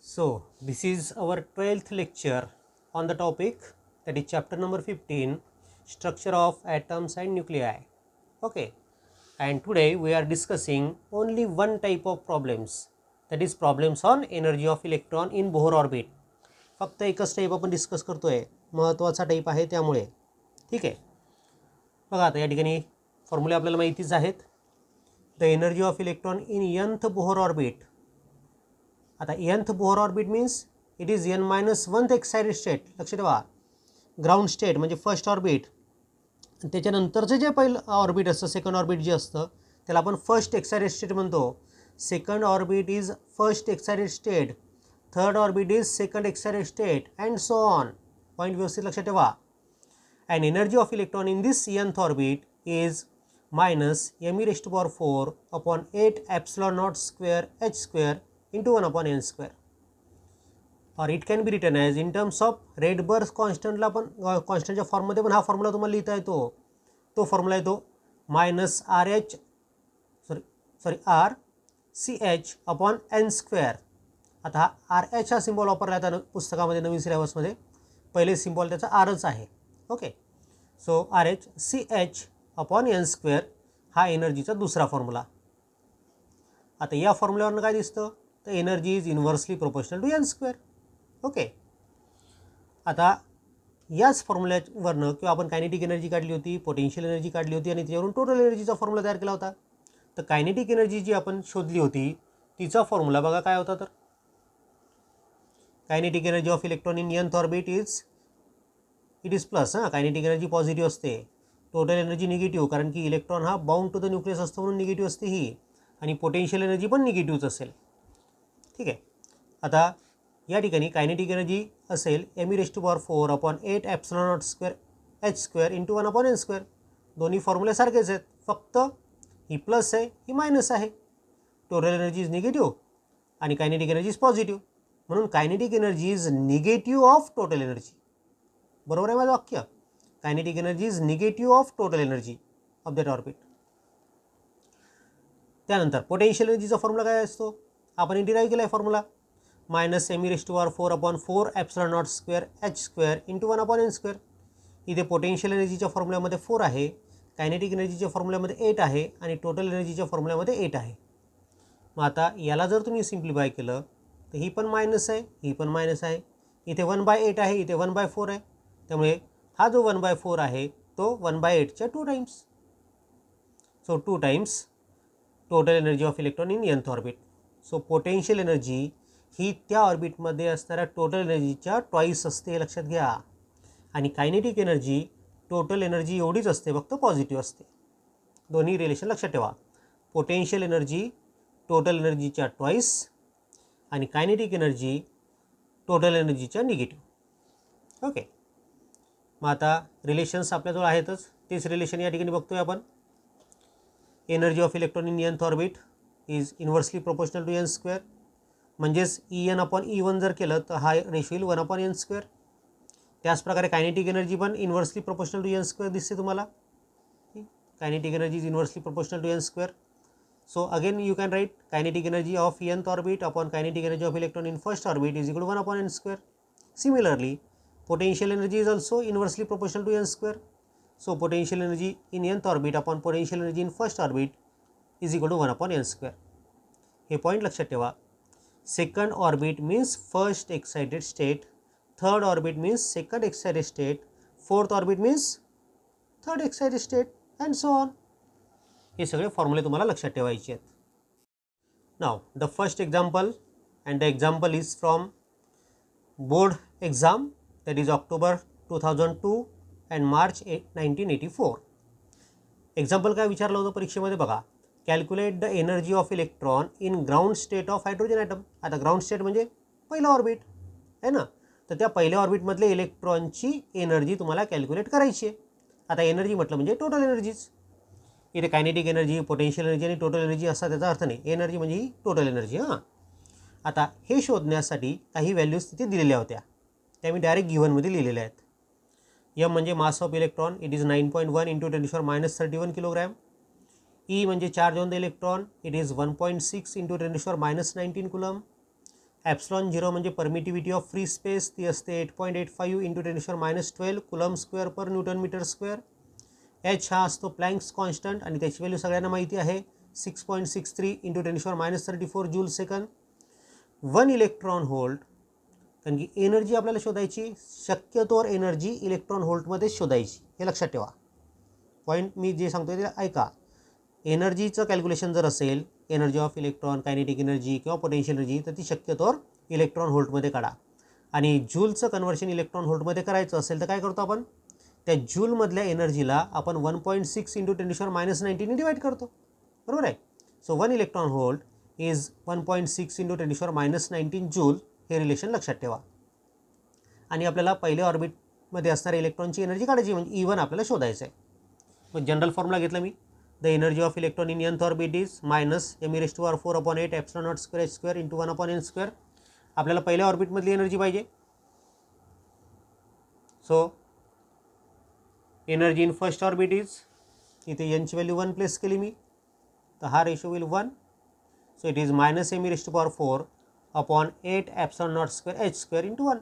So, this is our 12th lecture on the topic, that is chapter number 15, structure of atoms and nuclei. Okay, and today we are discussing only one type of problems, that is problems on energy of electron in Bohr orbit. फक्त एकच type आपण discuss करतोय, महत्त्वाचा type आहे त्यामुळे. ठीक आहे. बघा आता या ठिकाणी फॉर्म्युले आपल्याला माहितीच आहेत. The energy of electron in nth Bohr orbit. आता nth Bohr orbit means it is n-1th excited state. लक्ष ठेवा, ग्राउंड स्टेट म्हणजे फर्स्ट ऑर्बिट, त्याच्यानंतरचं जे पहिलं ऑर्बिट असतं, सेकंड ऑर्बिट जे असतं त्याला आपण फर्स्ट एक्साइटेड स्टेट म्हणतो. Second orbit is first excited state, third orbit is second excited state and so on. Point व्यवस्थित लक्षात ठेवा. And energy of electron in this nth orbit is -me⁴ upon 8 epsilon naught square h square into 1 upon n square. or it can be written as in terms of Rydberg कॉन्स्टंटला पण कॉन्स्टंटच्या फॉर्ममध्ये पण हा formula तुम्हाला लिहिता येतो. तो formula येतो -RCH upon n square. आता हा RH हा सिम्बॉल वापरला आहे पुस्तकामध्ये नवीन सिलेबसमध्ये. पहिले सिम्बॉल त्याचा आरच आहे. Okay, so RHCH upon n square हा एनर्जीचा दुसरा फॉर्म्युला. आता या फॉर्म्युल्यावरून काय दिसतं, तर energy is inversely proportional to n square. Okay, आता याच फॉर्म्युल्यावरनं किंवा आपण कायनेटिक एनर्जी काढली होती, पोटेन्शियल एनर्जी काढली होती आणि त्याच्यावरून टोटल एनर्जीचा फॉर्म्युला तयार केला होता. तर कायनेटिक एनर्जी जी आपण शोधली होती तिचा फॉर्म्युला बघा काय होता. तर kinetic energy of electron in nth orbit it is plus. Kinetic energy positive असते, टोटल एनर्जी निगेटिव्ह, कारण की इलेक्ट्रॉन हा बाउंड टू द न्यूक्लियस असतो म्हणून निगेटिव्ह असते ही, आणि पोटेन्शियल एनर्जी पण निगेटिव्हच असेल. ठीक आहे. आता या ठिकाणी कायनेटिक एनर्जी असेल me⁴ upon 8 epsilon naught square h square into 1 upon n square. दोन्ही फॉर्म्युले सारखेच आहेत, फक्त ही प्लस आहे ही मायनस आहे. टोटल एनर्जी इज निगेटिव्ह आणि कायनेटिक एनर्जी इज पॉझिटिव्ह, म्हणून kinetic energy is negative of total energy. बरोबर आहे माझं वाक्य. Kinetic energy is negative of total energy of that orbit. त्यानंतर पोटेन्शियल एनर्जीचा फॉर्म्युला काय असतो, आपण डिराईव्ह केला आहे formula -me⁴ upon 4 epsilon naught square h square into 1 upon n square. इथे पोटेन्शियल एनर्जीच्या फॉर्म्युल्यामध्ये 4 आहे, कायनेटिक एनर्जीच्या फॉर्म्युल्यामध्ये 8 आहे आणि टोटल एनर्जीच्या फॉर्म्युल्यामध्ये 8 आहे. मग आता याला जर तुम्ही सिम्प्लिफाय केलं तर ही पण मायनस आहे, ही पण मायनस आहे. इथे 1/8 आहे, इथे 1/4 आहे. त्यामुळे हा जो 1/4 आहे तो 1/8च्या 2 times. So 2 times total energy of electron in nth orbit. So potential energy ही त्या ऑर्बिटमध्ये असणाऱ्या टोटल एनर्जीच्या ट्वाईस असते, लक्षात घ्या. आणि कायनेटिक एनर्जी टोटल एनर्जी एवढीच असते, फक्त पॉझिटिव्ह असते. दोन्ही रिलेशन लक्षात ठेवा. पोटेन्शियल एनर्जी टोटल एनर्जीच्या ट्वाईस आणि कायनेटिक एनर्जी टोटल एनर्जीच्या निगेटिव्ह. ओके, मग आता रिलेशन्स आपल्याजवळ आहेतच, तेच रिलेशन या ठिकाणी बघतोय आपण. Energy of electron in nth orbit is inversely proportional to n square. म्हणजेच En अपॉन E1 जर केलं तर हा रेशो येईल 1 अपॉन n स्क्वेअर. त्याचप्रकारे कायनेटिक एनर्जी पण inversely proportional to n square दिसते तुम्हाला. Kinetic energy is inversely proportional to n square. So again you can write kinetic energy of nth orbit upon kinetic energy of electron in first orbit is equal to 1 upon n square. Similarly potential energy is also inversely proportional to n square. So potential energy in nth orbit upon potential energy in first orbit is equal to 1 upon n square. हे point लक्षात ठेवा. Second orbit means first excited state, third orbit means second excited state, fourth orbit means third excited state and so on. हे सगळे फॉर्म्युले तुम्हाला लक्षात ठेवायचे आहेत. Now the first example, and the example is from board exam, that is October 2002 and March 1984. Example काय विचारलं होतं परीक्षेमध्ये बघा. Calculate the energy of electron in ground state of hydrogen item. आता ग्राउंड स्टेट म्हणजे पहिलं ऑर्बिट आहे ना, तर त्या पहिल्या ऑर्बिटमधले इलेक्ट्रॉनची एनर्जी तुम्हाला कॅल्क्युलेट करायची आहे. आता एनर्जी म्हटलं म्हणजे टोटल एनर्जीच. इथे कायनेटिक एनर्जी, पोटेन्शियल एनर्जी आणि टोटल एनर्जी असा त्याचा अर्थ नाही. एनर्जी म्हणजे ही टोटल एनर्जी. आता हे शोधण्यासाठी काही व्हॅल्यूज तिथे दिलेल्या होत्या, त्या मी डायरेक्ट गिव्हनमध्ये लिहिलेल्या आहेत. एम म्हणजे mass of electron, it is 9.1 into 10⁻³ kilogram. E म्हणजे charge on the electron, it is 1.6 into 10⁻19 coulomb. Epsilon 0 म्हणजे परमिटिव्हिटी ऑफ फ्री स्पेस, ती असते 8.85 into 10⁻12 coulomb square per newton metre square. H हा असतो Planck's constant आणि त्याची value सगळ्यांना माहिती आहे 6.63 into 10⁻34 joule second. 1 electron volt, कारण की एनर्जी आपल्याला शोधायची, शक्यतोवर एनर्जी इलेक्ट्रॉन व्होल्टमध्येच शोधायची, हे लक्षात ठेवा. पॉईंट मी जे सांगतोय ते ऐका. एनर्जीचं कॅल्क्युलेशन जर असेल, energy of electron, kinetic energy किंवा पोटेन्शियल एनर्जी, तर ती शक्यतोवर इलेक्ट्रॉन व्होल्टमध्ये काढा. आणि जूलचं कन्व्हर्शन इलेक्ट्रॉन व्होल्टमध्ये करायचं असेल तर काय करतो आपण, त्या जूलमधल्या एनर्जीला आपण 1.6 इंटू 10⁻19 डिवाईड करतो, बरोबर आहे. So 1 electron volt is 1.6 into 10⁻19 joule, हे रिलेशन लक्षात ठेवा. आणि आपल्याला पहिल्या ऑर्बिटमध्ये असणाऱ्या इलेक्ट्रॉनची एनर्जी काढायची, म्हणजे E1 आपल्याला शोधायचं आहे. मग जनरल फॉर्म्युला घेतला मी. The energy of electron in nth orbit is -me⁴ epsilon naught square h square into 1/n square. आपल्याला पहिल्या ऑर्बिटमधली एनर्जी पाहिजे. So energy in first orbit is, इथे n ची व्हॅल्यू 1 प्लेस केली मी, तर हा रेशो होईल 1. So it is -me⁴ upon 8 epsilon naught square h square into 1.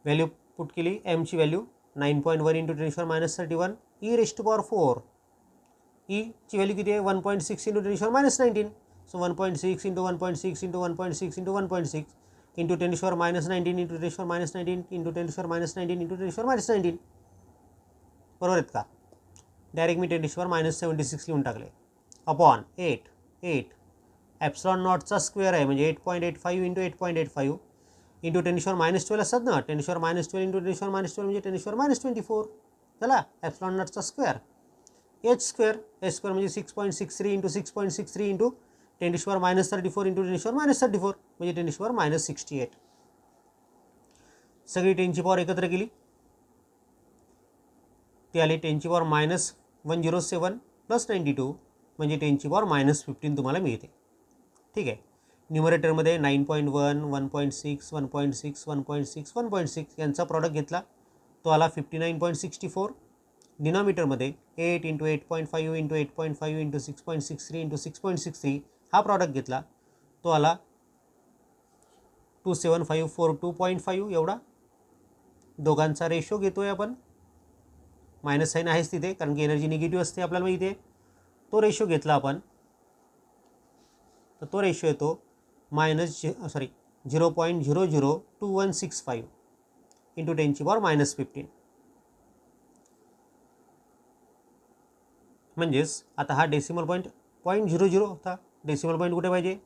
Value put केली, m ची व्हॅल्यू 9.1 इंटू 10⁻31 e⁴. ई ची व्हॅल्यू किती आहे 1.6 into 10⁻19. So 1.6 into 1.6 into 1.6 into 1.6 into 10⁻19 into 10⁻19 into 10⁻19 into 10⁻19. बरोबर आहेत का. डायरेक्ट मी 10⁻76 लिहून टाकले अपॉन 8 एप्सिलॉन नॉटचा स्क्वेअर आहे, म्हणजे 8.85 इंटू 8.85 इंटू 10⁻12 असतात ना, 10⁻12 इंटू 10⁻12 म्हणजे 10⁻24 झाला एप्सिलॉन नॉटचा स्क्वेअर. h स्क्वेअर म्हणजे 6.63 इंटू 6.63 इंटू 10⁻34 इंटू 10⁻34 म्हणजे 10⁻68. सगळी 10ची पॉवर एकत्र केली, ती आली 10ची पॉवर -107 प्लस 92 म्हणजे 10ची पॉवर -15 तुम्हाला मिळते. ठीक आहे. न्यूमरेटरमध्ये 9.1 1.6 1.6 1.6 1.6 यांचा प्रॉडक्ट घेतला, तो आला 59.64. डिनॉमिनेटरमध्ये 8 इंटू 8.5 इंटू 8.5 इंटू 6.63 इंटू 6.63 हा प्रॉडक्ट घेतला, तो आला 27542.5 एवढा. दोघांचा रेशो घेतोय आपण, मायनस साईन आहेच तिथे कारण की एनर्जी निगेटिव्ह असते आपल्याला माहिती आहे. तो रेशो घेतला आपण, तर तो रेशो येतो -0.002165 इंटू 10ची पॉवर -15. म्हणजेच आता हा डेसिमल पॉईंट 0.00 होता. डेसिमल पॉईंट कुठे पाहिजे,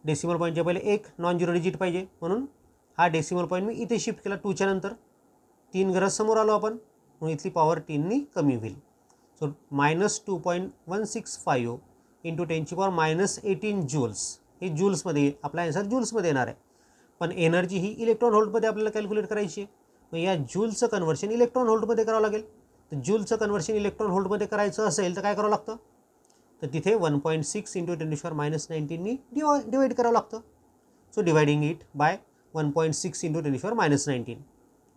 डेसिमल पॉईंटच्या पहिले एक नॉन झिरो डिजिट पाहिजे, म्हणून हा डेसिमल पॉईंट मी इथे शिफ्ट केला 2च्या नंतर. 3 गरज समोर आलो आपण, म्हणून इथली पॉवर 3नी कमी होईल. सो -2.165 इंटू 10ची पॉवर -18 जूल्स, हे जूल्समध्ये, आपला आन्सर जूल्समध्ये येणार आहे. पण एनर्जी ही इलेक्ट्रॉन व्होल्टमध्ये आपल्याला कॅल्क्युलेट करायची आहे. मग या जूलचं कन्व्हर्शन इलेक्ट्रॉन व्होल्टमध्ये करावं लागेल. तर जूलचं कन्व्हर्शन इलेक्ट्रॉन व्होल्टमध्ये करायचं असेल तर काय करावं लागतं, तर तिथे 1.6 इंटू 10⁻19नी डिवाईड करावं लागतं. So dividing it by 1.6 into 10⁻19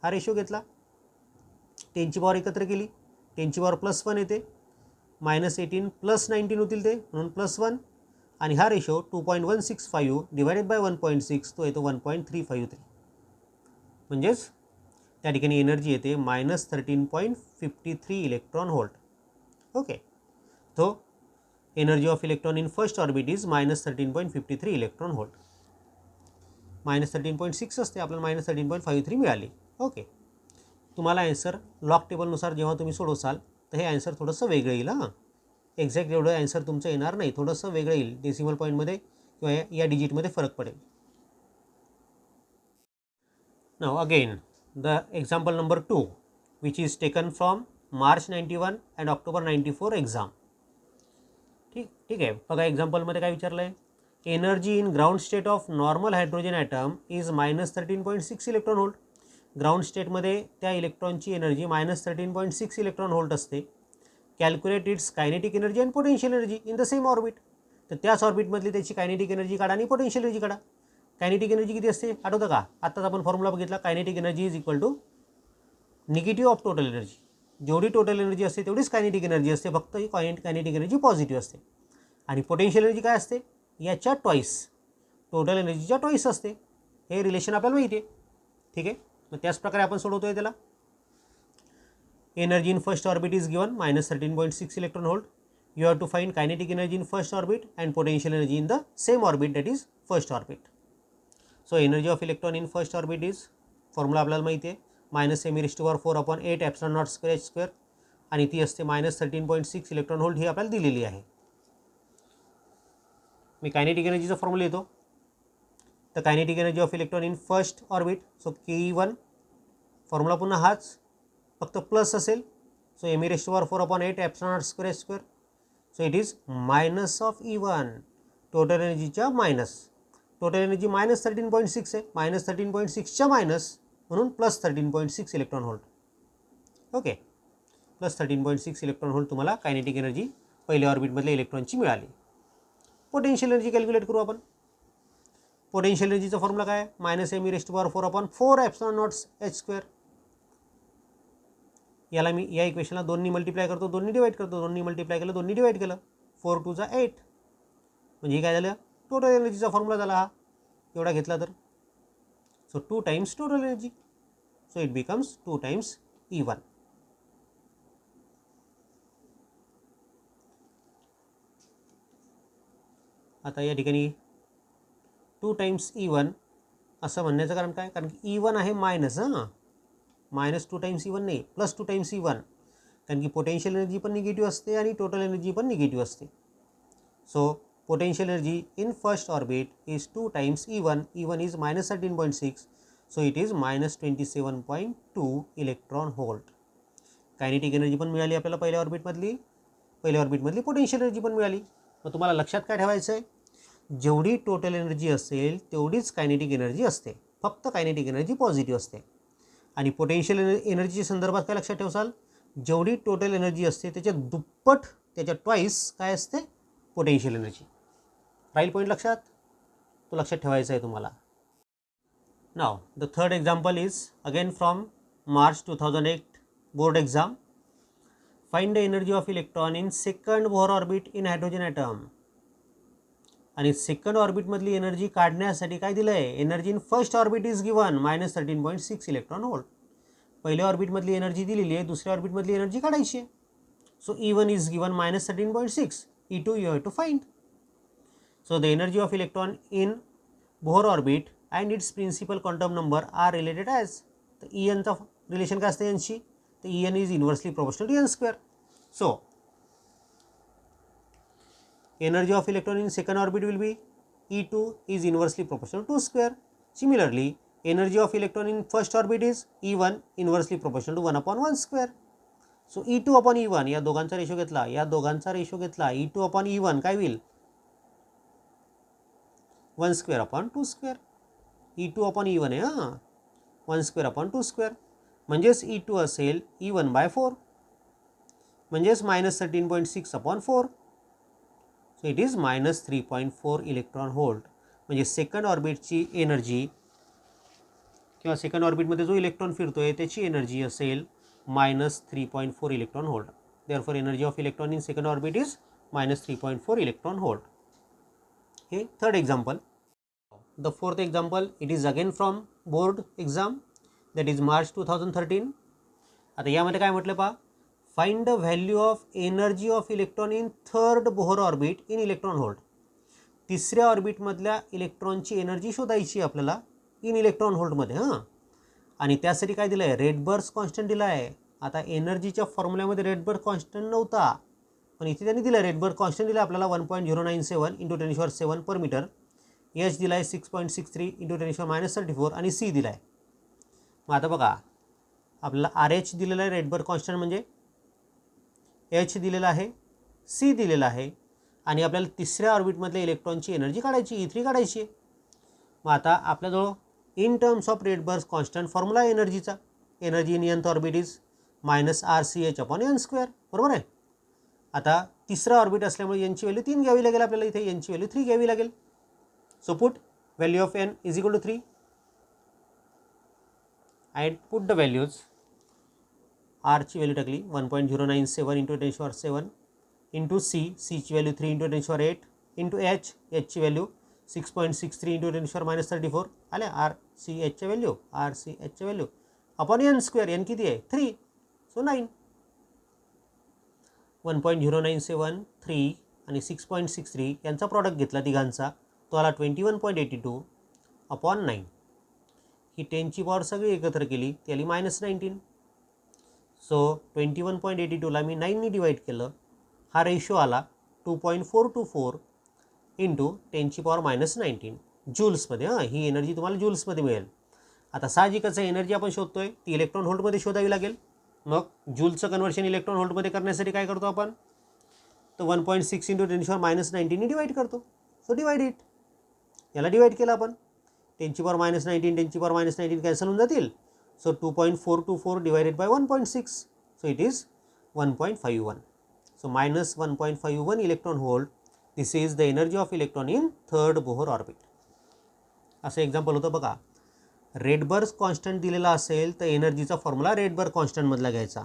हा रेशो घेतला. 10ची पॉवर एकत्र केली, 10ची पॉवर +1 येते, -18 + 19 होतील ते, म्हणून +1. आणि हा रेशो 2.165 डिवायडेड बाय 1.6 तो येतो 1.353. म्हणजेच त्या ठिकाणी एनर्जी येते -13.53 इलेक्ट्रॉन व्होल्ट. ओके. तो energy of electron in first orbit is -13.53 electron volt. -13.6 असते, आपल्याला -13.53 मिळाली. ओके. तुम्हाला ॲन्सर लॉग टेबलनुसार जेव्हा तुम्ही सोडवसाल तर हे ॲन्सर थोडंसं वेगळं येईल. हां, एक्झॅक्ट एवढं ॲन्सर तुमचं येणार नाही, थोडंसं वेगळं येईल. डेसिमल पॉईंटमध्ये किंवा या डिजिटमध्ये फरक पडेल. Now again the example number 2 which is taken from March 91 and October 94 exam. ठीक आहे. बघा एक्झाम्पलमध्ये काय विचारलं आहे, energy in ground state of normal hydrogen atom is -13.6 electron volt. Ground स्टेटमध्ये त्या इलेक्ट्रॉनची एनर्जी -13.6 इलेक्ट्रॉन व्होल्ट असते. Calculate its kinetic energy and potential energy in the same orbit. तर त्याच ऑर्बिटमधली त्याची कायनेटिक एनर्जी काढा आणि पोटेन्शियल एनर्जी काढा. कायनेटिक एनर्जी किती असते आठवतं का, आत्ताच आपण फॉर्म्युला बघितला, kinetic energy is equal to negative of total energy. जेवढी टोटल एनर्जी असते तेवढीच कायनेटिक एनर्जी असते, फक्त ही कायनेटिक एनर्जी पॉझिटिव्ह असते. आणि पोटेन्शियल एनर्जी काय असते, याच्या ट्वाईस. टोटल एनर्जीच्या टॉईस असते. हे रिलेशन आपल्याला माहिती आहे. ठीक आहे, मग त्याच प्रकारे आपण सोडवतो आहे त्याला. Energy in first orbit is given -13.6 electron volt. You have to find kinetic energy in first orbit and potential energy in the same orbit, that is first orbit. So energy of electron in first orbit is, formula आपल्याला माहिती आहे, -m⁴/8 epsilon naught square h square आणि ती असते -13.6 electron volt ही आपल्याला दिलेली आहे. मी kinetic एनर्जीचा formula येतो. तर kinetic energy of electron in first orbit, so Ke1 formula पुन्हा हाच, फक्त प्लस असेल. So m⁴/8 epsilon naught square h square. So it is minus of E1, total एनर्जीच्या मायनस. टोटल एनर्जी -13.6 आहे, -13.6च्या मायनस म्हणून +13.6 electron volt. Okay, +13.6 electron volt तुम्हाला kinetic energy पहिल्या ऑर्बिटमधल्या इलेक्ट्रॉनची मिळाली. पोटेन्शियल एनर्जी कॅल्क्युलेट करू आपण. पोटेन्शियल एनर्जीचा फॉर्म्युला काय, -m⁴/4 epsilon naught h square. याला मी या इक्वेशनला 2नी मल्टिप्लाय करतो, 2नी डिवाइड करतो, 2नी मल्टिप्लाय केलं, 2नी डिवाइड केलं, 4 2 जा 8. म्हणजे काय झालं, टोटल एनर्जीचा फॉर्म्युला झाला हा एवढा घेतला तर. So 2 times total energy, so it becomes 2 times E1. आता या ठिकाणी 2 टाइम्स E1 असं म्हणण्याचं कारण काय, कारण की E1 आहे मायनस, -2 टाइम्स E1 नाही, +2 टाइम्स E1, कारण की पोटेन्शियल एनर्जी पण निगेटिव्ह असते आणि टोटल एनर्जी पण निगेटिव्ह असते. So potential energy in first orbit is 2 times E1. E1 is -13.6, so it is -27.2 electron volt. Kinetic energy पण मिळाली आपल्याला पहिल्या ऑर्बिटमधली पोटेन्शियल एनर्जी पण मिळाली. मग तुम्हाला लक्षात काय ठेवायचं आहे, जेवढी टोटल एनर्जी असेल तेवढीच कायनेटिक एनर्जी असते, फक्त कायनेटिक एनर्जी पॉझिटिव्ह असते. आणि पोटेन्शियल एनर्जीच्या संदर्भात काय लक्षात ठेवाल, जेवढी टोटल एनर्जी असते त्याच्या दुप्पट, त्याच्या ट्वाईस काय असते, पोटेन्शियल एनर्जी. राहील पॉईंट लक्षात, तो लक्षात ठेवायचा आहे तुम्हाला. Now the third example is again from March 2008 board exam. Find the energy of electron in second Bohr orbit in hydrogen atom. आणि सेकंड ऑर्बिटमधली एनर्जी काढण्यासाठी काय दिलं आहे, energy in first orbit is given -13.6 electron volt. पहिल्या ऑर्बिटमधली energy दिलेली आहे, दुसऱ्या ऑर्बिटमधली एनर्जी काढायची आहे. So E1 is given -13.6, E2 you have to find. So the energy of electron in Bohr orbit and its principal quantum number are related as. तर En चा relation काय असतं यांची, तर En is inversely proportional to n². So energy of electron in second orbit will be E2 is inversely proportional to 2 square. Similarly, energy of electron in first orbit is E1 inversely proportional to 1/1 square. So E2 upon E1 या दोघांचा ratio घेतला, E2 upon E1 काय होईल, 1 square upon 2 square. E2 upon E1 आहे 1 square upon 2 square, म्हणजेच E2 असेल E1/4, म्हणजेच -13.6 upon 4. So it is -3.4 electron volt. म्हणजे सेकंड ऑर्बिटची एनर्जी किंवा सेकंड ऑर्बिटमध्ये जो इलेक्ट्रॉन फिरतोय त्याची एनर्जी असेल -3.4 electron volt. Therefore energy of electron in second orbit is -3.4 electron volt. हे third example. The fourth example it is again from board exam, that is March 2013. आता यामध्ये काय म्हटलं पहा, find the value of energy of electron in third Bohr orbit in electron volt. तिसऱ्या ऑर्बिटमधल्या इलेक्ट्रॉनची energy शोधायची आपल्याला इन इलेक्ट्रॉन व्होल्टमध्ये. आणि त्यासाठी काय दिलं आहे, रेडबर्ग्स कॉन्स्टंट दिला आहे. आता एनर्जीच्या फॉर्म्युल्यामध्ये रेडबर्ग कॉन्स्टंट नव्हता, पण इथे त्यांनी दिलं रेडबर्ग कॉन्स्टंट दिला आपल्याला 1.097 × 10⁻⁷ पर मीटर. H दिला आहे 6.63 × 10⁻34 आणि C दिला आहे. मग आता बघा आपल्याला RH दिलेला आहे, रेडबर्ग कॉन्स्टंट म्हणजे H दिलेला आहे, C दिलेला आहे आणि आपल्याला तिसऱ्या ऑर्बिटमधल्या इलेक्ट्रॉनची एनर्जी काढायची, E3 काढायची आहे. मग आता आपल्याजवळ in terms of Rydberg constant formula एनर्जीचा, energy in nth orbit is -RCH/n², बरोबर आहे. आता तिसरा ऑर्बिट असल्यामुळे यांची व्हॅल्यू 3 घ्यावी लागेल आपल्याला, इथे यांची व्हॅल्यू 3 घ्यावी लागेल. So put value of n is equal to 3 and put the values. R ची व्हॅल्यू टाकली 1.097 × 10⁻⁷ इंटू C ची व्हॅल्यू 3 × 10⁸ इंटू H ची व्हॅल्यू 6.63 इंटू 10⁻⁻34 आल्या RCHच्या value upon n square, n किती आहे 3, सो 9. 1.0973 आणि 6.63 यांचा प्रॉडक्ट घेतला तिघांचा, तो आला 21.82 अपॉन 9. ही 10ची पॉवर सगळी एकत्र केली ती आली -19. सो 21.82ला मी 9नी डिवाईड केलं, हा रेशो आला 2.424 इंटू 10ची पॉवर -19 जूल्समध्ये. ही एनर्जी तुम्हाला जूल्समध्ये मिळेल. आता साहजिकच एनर्जी आपण शोधतोय ती इलेक्ट्रॉन व्होल्टमध्ये शोधावी लागेल. मग जूलचं कन्वर्शन इलेक्ट्रॉन व्होल्टमध्ये करण्यासाठी काय करतो आपण, तर 1.6 इंटू 10⁻⁻19नी डिवाईड करतो. सो डिवाइड इट, याला डिवाईड केलं आपण, 10ची पॉवर -19 10ची पॉवर -19 कॅन्सल होऊन जातील. So 2.424 divided by 1.6, so it is 1.51. So -1.51 electron volt, this is the energy of electron in third Bohr orbit. असं एक्झाम्पल होतं बघा. रेडबर्ग कॉन्स्टंट दिलेला असेल तर एनर्जीचा फॉर्म्युला रेडबर्ग कॉन्स्टंटमधला घ्यायचा.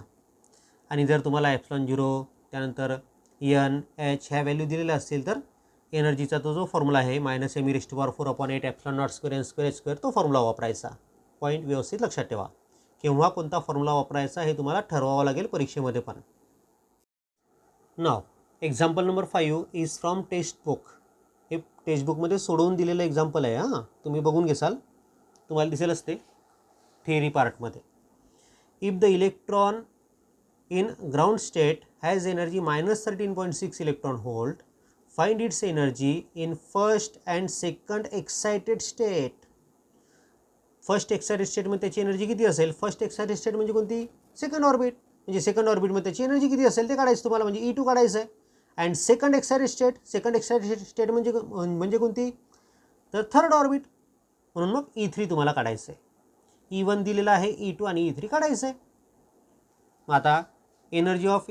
आणि जर तुम्हाला ε0 त्यानंतर n h ह्या व्हॅल्यू दिलेल्या असतील तर एनर्जीचा तो जो फॉर्म्युला आहे -me⁻⁴/8 ε0² n² h² तो फॉर्म्युला वापरायचा. पॉईंट व्यवस्थित लक्षात ठेवा. केव्हा कोणता फॉर्म्युला वापरायचा हे तुम्हाला ठरवावं लागेल परीक्षेमध्ये पण. नाव example number 5 is from text book. हे टेक्स्टबुकमध्ये सोडवून दिलेलं एक्झाम्पल आहे. हां, तुम्ही बघून घेसाल, तुम्हाला दिसेलच ते थिअरी पार्टमध्ये. If the electron in ground state has energy -13.6 electron volt, find its energy in first and second excited state. First excited स्टेटमध्ये त्याची एनर्जी किती असेल, फर्स्ट एक्साइटेड स्टेट म्हणजे कोणती, सेकंड ऑर्बिट, म्हणजे सेकंड ऑर्बिटमध्ये त्याची एनर्जी किती असेल ते काढायचं तुम्हाला, म्हणजे E2 काढायचं आहे. अँड सेकंड एक्साइटेड स्टेट म्हणजे कोणती, तर थर्ड ऑर्बिट, म्हणून मग E3 तुम्हाला काढायचं आहे. E1 दिलेला आहे, E2 आणि E3 काढायचं आहे. मग आता energy of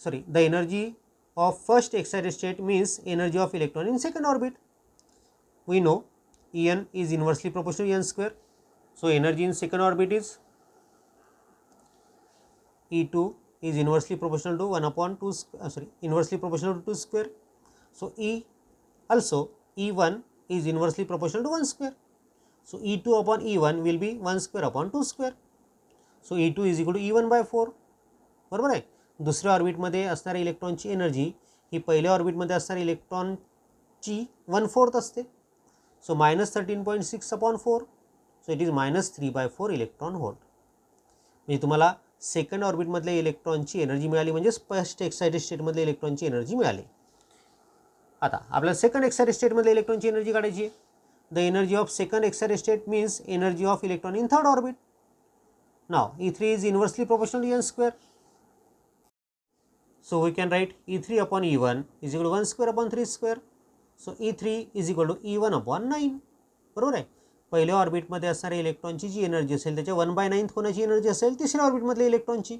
the energy of first excited state means energy of electron in second orbit. We know En is inversely proportional to n square. So energy in second orbit is E2 is inversely proportional to 1/2 inversely proportional to 2 square. So E1 is inversely proportional to 1 square. So E2 upon E1 will be 1 square upon 2 square. So E2 is equal to E1/4. बरोबर आहे. दुसऱ्या ऑर्बिटमध्ये असणाऱ्या इलेक्ट्रॉनची energy ही पहिल्या ऑर्बिटमध्ये असणाऱ्या इलेक्ट्रॉनची 1/4 असते. So -13.6 upon 4. So it is -3/4 electron volt. म्हणजे तुम्हाला सेकंड ऑर्बिटमधल्या इलेक्ट्रॉनची एनर्जी मिळाली, म्हणजे फर्स्ट एक्साइटेड स्टेटमधल्या इलेक्ट्रॉनची एनर्जी मिळाली. आता आपल्याला सेकंड एक्साइटेड स्टेटमधल्या इलेक्ट्रॉनची एनर्जी काढायची आहे. The energy of second excited state means energy of electron in third orbit. Now E3 is inversely proportional to n square. So we can write E3 upon E1 is equal to 1 square upon 3 square. So E3 is equal to E1 upon 9. बरोबर आहे. पहिल्या ऑर्बिटमध्ये असणाऱ्या इलेक्ट्रॉनची जी energy असेल त्याच्या 1/9 होण्याची energy असेल तिसऱ्या ऑर्बिटमधल्या इलेक्ट्रॉनची.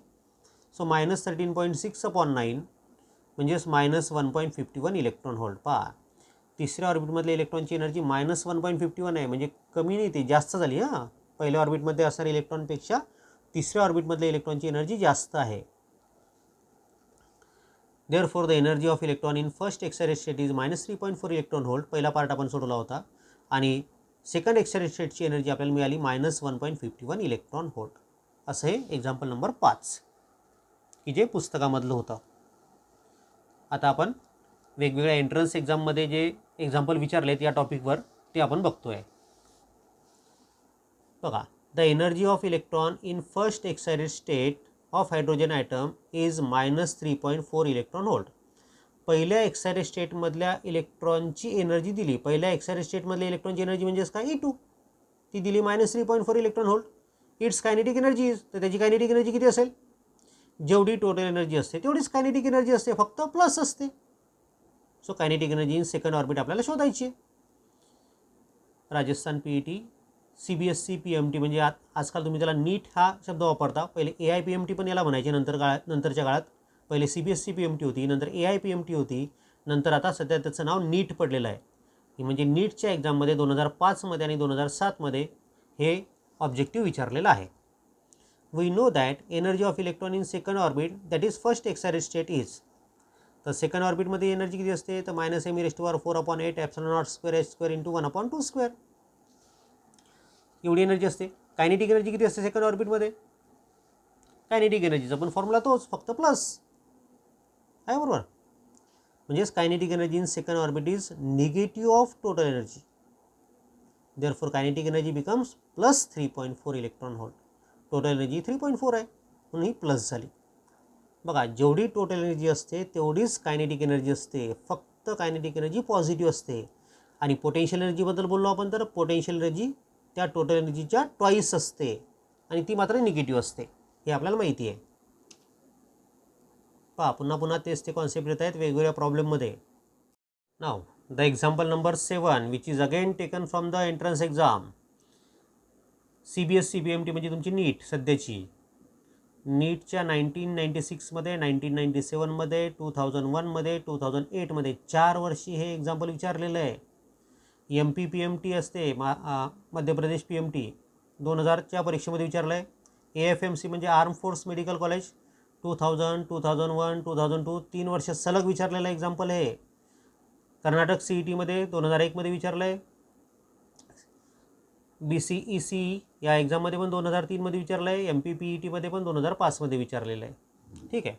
सो -13.6 अपॉन 9 म्हणजेच -1.51 इलेक्ट्रॉन व्होल्ट. पहा, तिसऱ्या ऑर्बिटमधल्या इलेक्ट्रॉनची एनर्जी -1.51 आहे, म्हणजे कमी नाही, ती जास्त झाली. हां, पहिल्या ऑर्बिटमध्ये असणाऱ्या इलेक्ट्रॉनपेक्षा तिसऱ्या ऑर्बिटमधल्या इलेक्ट्रॉनची एनर्जी जास्त आहे. Therefore the energy of electron in first excited state is -3.4 electron volt. पहिला पार्ट आपण सोडवला होता. आणि सेकंड एक्साइटेड स्टेटची एनर्जी आपल्याला मिळाली -1.51 इलेक्ट्रॉन व्होल्ट. असं हे एक्झाम्पल नंबर 5 की जे पुस्तकामधलं होतं. आता आपण वेगवेगळ्या एंट्रन्स एक्झाममध्ये जे एक्झाम्पल विचारलेत या टॉपिकवर ते आपण बघतोय. बघा, the energy of electron in first excited state of hydrogen atom is -3.4 electron volt. पहिल्या एक्साइटेड स्टेटमधल्या इलेक्ट्रॉनची एनर्जी दिली, पहिल्या एक्साइटेड स्टेटमधल्या इलेक्ट्रॉनची एनर्जी म्हणजेच काय, E2, ती दिली -3.4 electron volt. It's kinetic energy is, तर त्याची कायनेटिक एनर्जी किती असेल, जेवढी टोटल एनर्जी असते तेवढीच कायनेटिक एनर्जी असते, फक्त प्लस असते. So kinetic energy in second orbit आपल्याला शोधायची आहे. राजस्थान PET, CBSE PMT म्हणजे आजकाल तुम्ही त्याला नीट हा शब्द वापरता. पहिले AIPMT पण याला म्हणायचे नंतरच्या काळात. पहिले CBSE PMT होती, नंतर AIPMT होती, नंतर आता सध्या त्याचं नाव नीट पडलेलं आहे. म्हणजे नीटच्या एक्झाममध्ये 2005 आणि 2007 हे ऑब्जेक्टिव्ह विचारलेलं आहे. We know that energy of electron in second orbit that is first excited state is. तर सेकंड ऑर्बिटमध्ये एनर्जी किती असते, तर मायनस m⁴/4/8 ε0² h² × 1/2². एवढी एनर्जी असते. कायनेटिक एनर्जी किती असते सेकंड ऑर्बिटमध्ये, कायनेटिक एनर्जीचा पण फॉर्म्युला तोच, फक्त प्लस आहे, बरोबर. म्हणजेच kinetic energy in second orbit is negative of total energy. Therefore kinetic energy becomes plus 3.4 electron volt. Total energy 3.4 आहे म्हणून ही प्लस झाली. बघा, जेवढी टोटल एनर्जी असते तेवढीच कायनेटिक एनर्जी असते, फक्त कायनेटिक एनर्जी पॉझिटिव्ह असते. आणि पोटेन्शियल एनर्जीबद्दल बोललो आपण, तर पोटेन्शियल एनर्जी त्या टोटल एनर्जीच्या ट्वाईस असते आणि ती मात्र निगेटिव्ह असते, हे आपल्याला माहिती आहे. पहा, पुन्हा पुन्हा तेच ते कॉन्सेप्ट येत आहेत वेगवेगळ्या प्रॉब्लेममध्ये. नाव the example number 7 which is again taken from the entrance exam. CBSE BMT म्हणजे तुमची नीट सध्याची. नीटच्या 1996मध्ये, 1997मध्ये, 2001मध्ये, 2008मध्ये 4 वर्षी हे एक्झाम्पल विचारलेलं आहे. MP PMT असते, मध्य प्रदेश PMT 2000च्या परीक्षेमध्ये विचारलं आहे. AFMC म्हणजे आर्म फोर्स मेडिकल कॉलेज 2000, 2001, 2002 3 वर्ष सलग विचारलेलं एक्झाम्पल आहे. कर्नाटक CETमध्ये 2001मध्ये विचारलं आहे. BCEC या एक्झाममध्ये पण 2003मध्ये विचारलं आहे. MP PETमध्ये पण 2005मध्ये विचारलेलं आहे. ठीक आहे,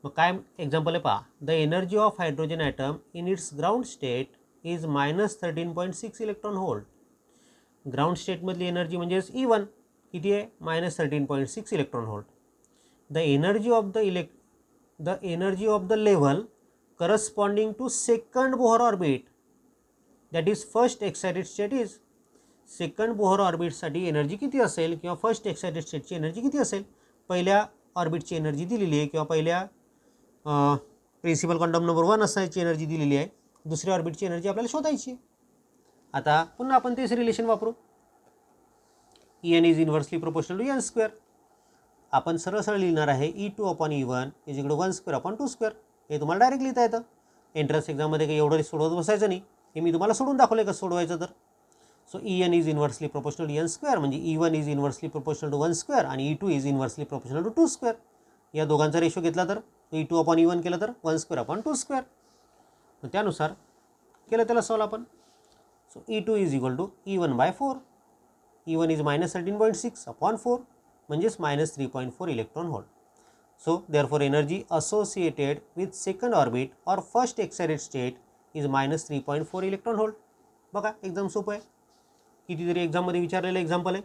मग काय एक्झाम्पल आहे पहा. The energy of hydrogen atom in its ground state is -13.6 electron volt. Ground स्टेटमधली एनर्जी म्हणजेच E1 किती आहे, -13.6 electron volt. The energy of the level corresponding to second Bohr orbit that is first excited state is. Second Bohr ऑर्बिटसाठी energy किती असेल किंवा first excited स्टेटची energy किती असेल. पहिल्या ऑर्बिटची एनर्जी दिलेली आहे किंवा पहिल्या प्रिन्सिपल क्वांटम नंबर 1 असायची एनर्जी दिलेली आहे. दुसऱ्या ऑर्बिटची एनर्जी आपल्याला शोधायची. आता पुन्हा आपण तेच रिलेशन वापरू. En is inversely proportional to n². आपण सरळ सरळ लिहिणार आहे E2/E1 = 1/2/2². हे तुम्हाला डायरेक्ट लिहिता येतं. एंट्रन्स एक्झाममध्ये काही एवढं सोडवत बसायचं नाही. हे मी तुम्हाला सोडून दाखवलं कसं सोडवायचं तर. So En is inversely proportional to n² म्हणजे E1 is inversely proportional to 1² आणि E2 is inversely proportional to 2². या दोघांचा रेशो घेतला तर E2/E1 केलं तर 1²/2². मग त्यानुसार केलं त्याला सॉल्व आपण. So E2 is equal to E1/4. E1 is -13.6/4 म्हणजेच -3.4 electron volt. So therefore energy associated with second orbit or first excited state is -3.4 electron volt. बघा, एकदम सोपं आहे. कितीतरी एक्झाममध्ये विचारलेलं एक्झाम्पल आहे.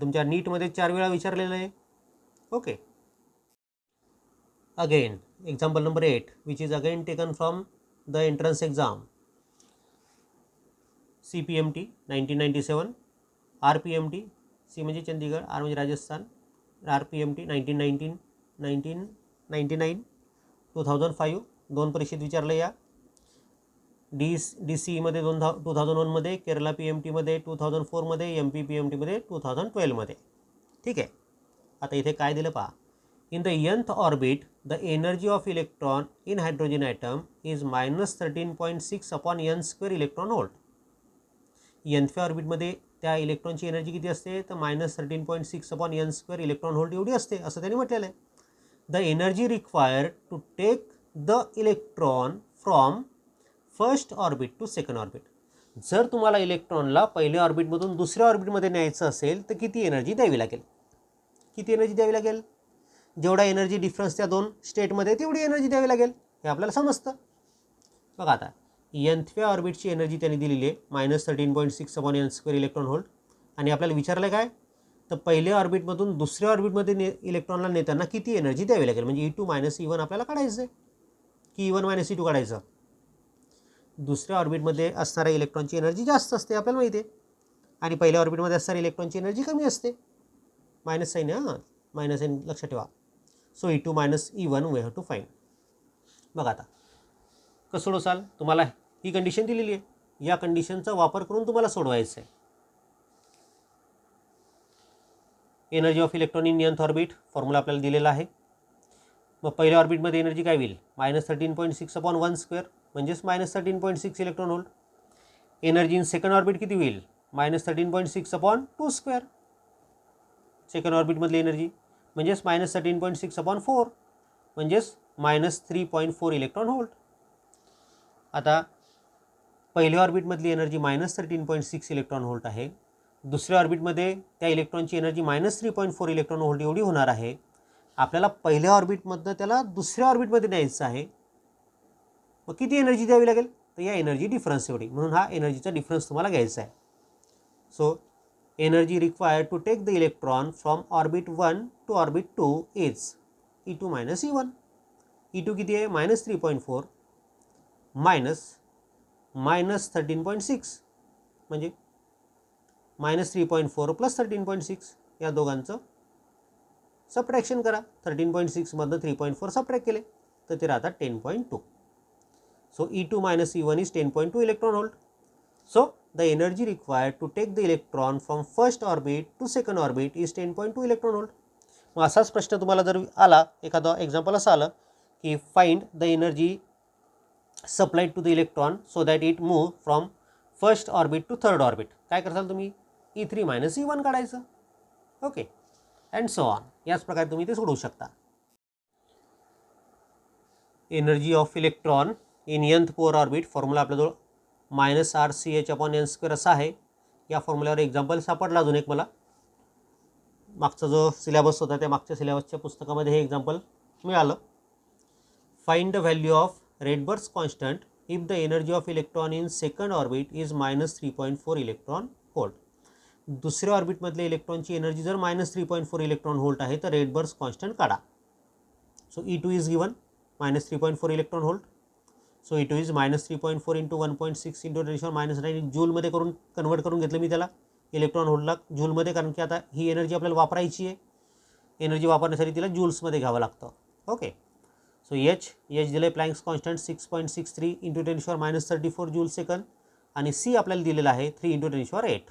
तुमच्या नीटमध्ये 4 वेळा विचारलेलं आहे. Okay, again example number 8 which is again taken from the entrance exam. CPMT 1997, RPMT, C म्हणजे चंदीगड, R म्हणजे राजस्थान, RPMT 1999, 2005 2 परीक्षेत विचारलं. या DCEमध्ये 2001मध्ये, केरला PMTमध्ये 2004मध्ये, MP PMTमध्ये 2012मध्ये. ठीक आहे, आता इथे काय दिलं पहा. In the nth orbit the energy of electron in hydrogen atom is -13.6/n² electron volt. nthव्या ऑर्बिटमध्ये त्या इलेक्ट्रॉनची एनर्जी किती असते, तर -13.6/n² इलेक्ट्रॉन व्होल्ट एवढी असते, असं त्यांनी म्हटलेलं आहे. The energy required to take the electron from first orbit to second orbit. जर तुम्हाला इलेक्ट्रॉनला पहिल्या ऑर्बिटमधून दुसऱ्या ऑर्बिटमध्ये न्यायचं असेल तर किती एनर्जी द्यावी लागेल. किती एनर्जी द्यावी लागेल, जेवढा एनर्जी डिफरन्स त्या 2 स्टेटमध्ये तेवढी एनर्जी द्यावी लागेल, हे आपल्याला समजतं. बघा, आता nthव्या ऑर्बिटची एनर्जी त्यांनी दिलेली आहे -13.6/n² इलेक्ट्रॉन व्होल्ट. आणि आपल्याला विचारलं काय, तर पहिल्या ऑर्बिटमधून दुसऱ्या ऑर्बिटमध्ये इलेक्ट्रॉनला नेताना किती एनर्जी द्यावी लागेल. म्हणजे E2 - E1 आपल्याला काढायचं आहे की E1 - E2 काढायचं. दुसऱ्या ऑर्बिटमध्ये असणाऱ्या इलेक्ट्रॉनची एनर्जी जास्त असते आपल्याला माहिती आहे, आणि पहिल्या ऑर्बिटमध्ये असणारी इलेक्ट्रॉनची एनर्जी कमी असते. मायनस साईन आहे, हां, मायनस साईन लक्षात ठेवा. So E2 - E1 we have to find. बघा, आता कसं सोडवसाल. तुम्हाला ही कंडिशन दिलेली आहे, या कंडिशनचा वापर करून तुम्हाला सोडवायचं आहे. Energy of electron in nth orbit formula आपल्याला दिलेला आहे. मग पहिल्या ऑर्बिटमध्ये एनर्जी काय होईल, -13.6/1² म्हणजेच -13.6 electron volt. Energy in second orbit किती होईल, -13.6/2². सेकंड ऑर्बिटमधली एनर्जी म्हणजेच -13.6/4 म्हणजेच -3.4 इलेक्ट्रॉन व्होल्ट. आता पहिल्या ऑर्बिटमधली एनर्जी -13.6 इलेक्ट्रॉन व्होल्ट आहे. दुसऱ्या ऑर्बिटमध्ये त्या इलेक्ट्रॉनची एनर्जी -3.4 इलेक्ट्रॉन व्होल्ट एवढी होणार आहे. आपल्याला पहिल्या ऑर्बिटमधनं त्याला दुसऱ्या ऑर्बिटमध्ये न्यायचं आहे. मग किती एनर्जी द्यावी लागेल? तर या एनर्जी डिफरन्स एवढी, म्हणून हा एनर्जीचा डिफरन्स तुम्हाला घ्यायचा आहे. So energy required to take the electron from orbit 1 to orbit 2 is E2 - E1. E2 किती आहे? -3.4 -13.6 म्हणजे -3.4 + 13.6 या दोघांचं सबट्रॅक्शन करा. 13.6 मधनं 3.4 सबट्रॅक्ट केले तर ते राहतात 10.2. So E2 - E1 is 10.2 electron volt. So the energy required to take the electron from first orbit to second orbit is 10.2 electron volt. मग असाच प्रश्न तुम्हाला जर आला, एखादा एक्झाम्पल असं आलं की find the energy supplied to the electron so that it move from first orbit to third orbit, काय करताल तुम्ही? E3 - E1 काढायचं. Okay, and so on. याच प्रकारे तुम्ही ते सोडवू शकता. Energy of electron in nth Bohr orbit formula आपल्याजवळ -RCH/n² असा आहे. या फॉर्म्युल्यावर एक्झाम्पल सापडला अजून एक मला. मागचा जो सिलेबस होता त्या मागच्या सिलेबसच्या पुस्तकामध्ये हे एक्झाम्पल मिळालं. Find the value of रेडबर्ग्स constant if the energy of electron in second orbit is -3.4 electron volt. दुसऱ्या ऑर्बिटमधल्या इलेक्ट्रॉनची एनर्जी जर -3.4 इलेक्ट्रॉन व्होल्ट आहे तर रेडबर्ग्स कॉन्स्टंट काढा. So E2 is given -3.4 electron volt. So E2 is -3.4 × 1.6 × 10⁻⁹ जूलमध्ये convert करून घेतलं मी त्याला इलेक्ट्रॉन व्होल्टला जूलमध्ये, कारण की आता ही एनर्जी आपल्याला वापरायची आहे. एनर्जी वापरण्यासाठी तिला जूल्समध्ये घ्यावं लागतं. ओके, सो एच दिलं आहे प्लँक्स कॉन्स्टंट 6.63 × 10⁻34 जूल सेकंद आणि सी आपल्याला दिलेला आहे 3 × 10⁸.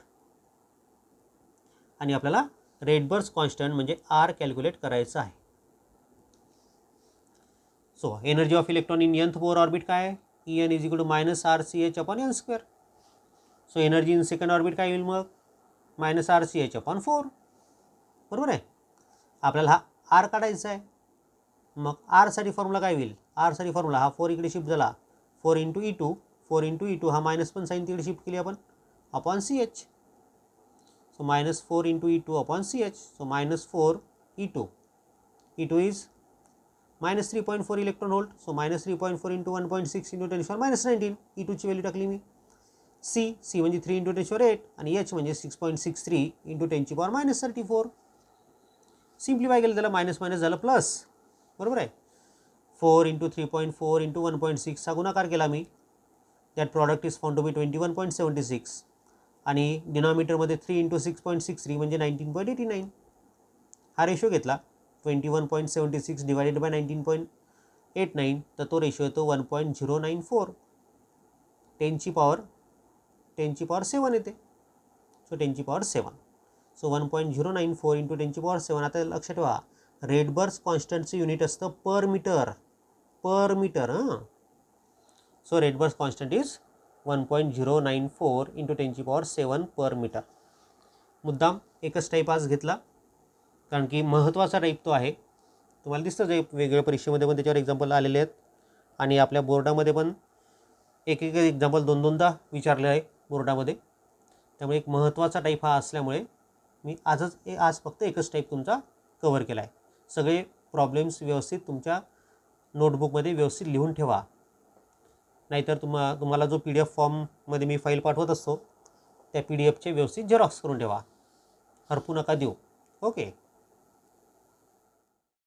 आणि आपल्याला रेडबर्ग्स कॉन्स्टंट म्हणजे आर कॅल्क्युलेट करायचं आहे. So energy of electron in nth Bohr orbit काय आहे? En is equal to -RCH/n². So energy in second orbit काय होईल मग? -RCH/4. बरोबर आहे. आपल्याला हा आर काढायचा आहे. मग आर साठी फॉर्म्युला काय होईल? आर साठी फॉर्म्युला हा 4 इकडे शिफ्ट झाला, 4 × E2. 4 × E2 हा मायनस पण साईन तिकडे शिफ्ट केली आपण upon CH. So -4 × E2 upon CH. So -4 E2. E2 is -3.4 electron volt. So -3.4 × 1.6 × 10⁻⁹ E2 ची व्हॅल्यू टाकली मी. सी म्हणजे 3 × 10⁸ आणि एच म्हणजे 6.63 × 10⁻34. सिम्प्लिफाय केलं त्याला मायनस मायनस झालं प्लस. बरोबर आहे. 4 × 3.4 × 1.6 चा गुणाकार केला मी. That product is found to be 21.76 आणि डिनॉमिनेटरमध्ये 3 × 6.63 म्हणजे 19.89. हा रेशो घेतला 21.76 डिवायडेड बाय 19.89 तर तो रेशो येतो 1.094. 10ची पॉवर 7 येते. सो 10⁻7. सो 1.094 × 10⁻7. आता लक्षात ठेवा रेडबर्ग्स कॉन्स्टंटचं युनिट असतं पर मीटर. हां. So Rydberg's constant is 1.094 × 10⁻7 per metre. मुद्दाम एकच टाईप आज घेतला कारण की महत्त्वाचा टाईप तो आहे. तुम्हाला दिसतं जे वेगवेगळ्या परीक्षेमध्ये पण त्याच्यावर एक्झाम्पल आलेले आहेत आणि आपल्या बोर्डामध्ये पण एक एक्झाम्पल 2-2दा विचारले आहे बोर्डामध्ये. त्यामुळे एक महत्त्वाचा टाईप हा असल्यामुळे मी आज फक्त एकच टाईप तुमचा कव्हर केला आहे. सगळे प्रॉब्लेम्स व्यवस्थित तुमच्या नोटबुकमध्ये व्यवस्थित लिहून ठेवा. नाहीतर तुम्हाला जो PDF फॉर्ममध्ये मी फाईल पाठवत असतो त्या PDFचे व्यवस्थित झेरॉक्स करून ठेवा. हरपू नका देऊ. ओके.